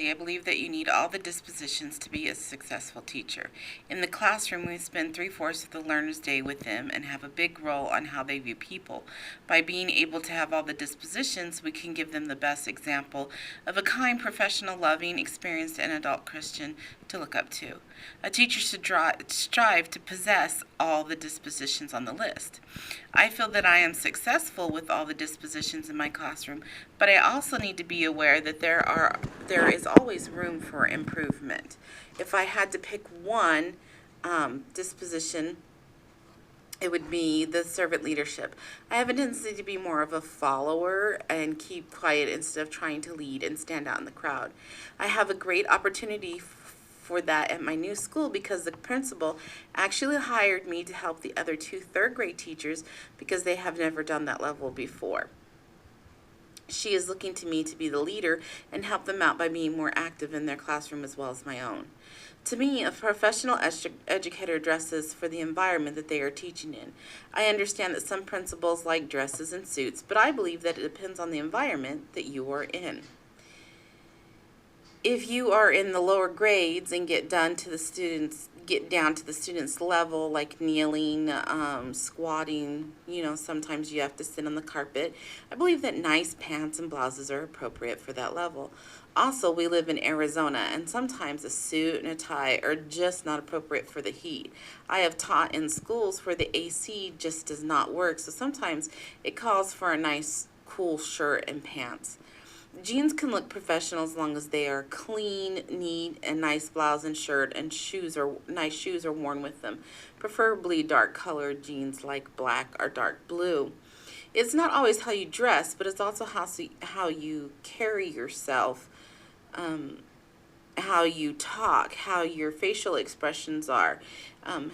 I believe that you need all the dispositions to be a successful teacher. In the classroom, we spend 3/4 of the learner's day with them and have a big role on how they view people. By being able to have all the dispositions, we can give them the best example of a kind, professional, loving, experienced, and adult Christian to look up to. A teacher should strive to possess all the dispositions on the list. I feel that I am successful with all the dispositions in my classroom, but I also need to be aware that there is always room for improvement. If I had to pick one disposition, it would be the servant leadership. I have a tendency to be more of a follower and keep quiet instead of trying to lead and stand out in the crowd. I have a great opportunity for that at my new school because the principal actually hired me to help the other two third-grade teachers because they have never done that level before. She is looking to me to be the leader and help them out by being more active in their classroom as well as my own. To me, a professional educator dresses for the environment that they are teaching in. I understand that some principals like dresses and suits, but I believe that it depends on the environment that you are in. If you are in the lower grades and get down to the students' level, like kneeling, squatting, sometimes you have to sit on the carpet. I believe that nice pants and blouses are appropriate for that level. Also, we live in Arizona, and sometimes a suit and a tie are just not appropriate for the heat. I have taught in schools where the AC just does not work, so sometimes it calls for a nice, cool shirt and pants. Jeans can look professional as long as they are clean, neat, and nice blouse and shirt, and nice shoes are worn with them, preferably dark-colored jeans like black or dark blue. It's not always how you dress, but it's also how you carry yourself, how you talk, how your facial expressions are,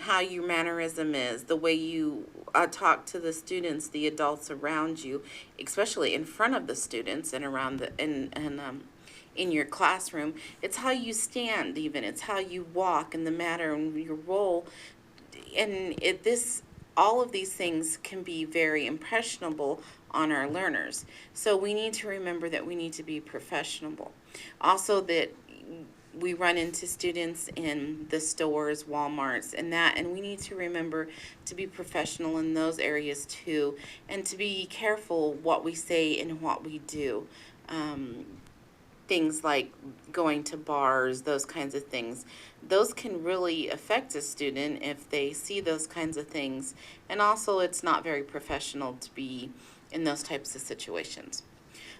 how your mannerism is, the way you talk to the students, the adults around you, especially in front of the students and around in your classroom. It's how you stand, even. It's how you walk and the manner and your role. And all of these things can be very impressionable on our learners. So we need to remember that we need to be professional. Also, that we run into students in the stores, Walmarts, and we need to remember to be professional in those areas too, and to be careful what we say and what we do. Things like going to bars, those kinds of things. Those can really affect a student if they see those kinds of things. And also, it's not very professional to be in those types of situations.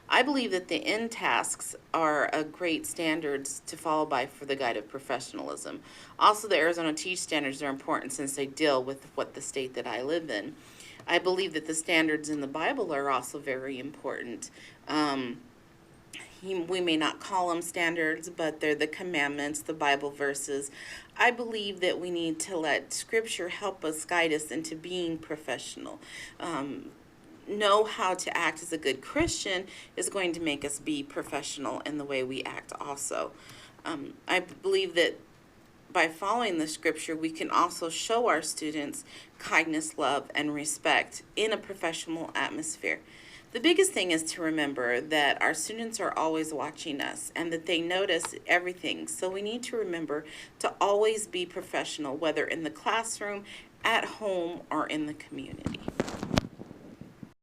I believe that the end tasks are a great standards to follow by for the guide of professionalism. Also, the Arizona Teach Standards are important since they deal with what the state that I live in. I believe that the standards in the Bible are also very important. We may not call them standards, but they're the commandments, the Bible verses. I believe that we need to let Scripture help us, guide us into being professional. Know how to act as a good Christian is going to make us be professional in the way we act also. I believe that by following the Scripture, we can also show our students kindness, love, and respect in a professional atmosphere. The biggest thing is to remember that our students are always watching us and that they notice everything. So we need to remember to always be professional, whether in the classroom, at home, or in the community.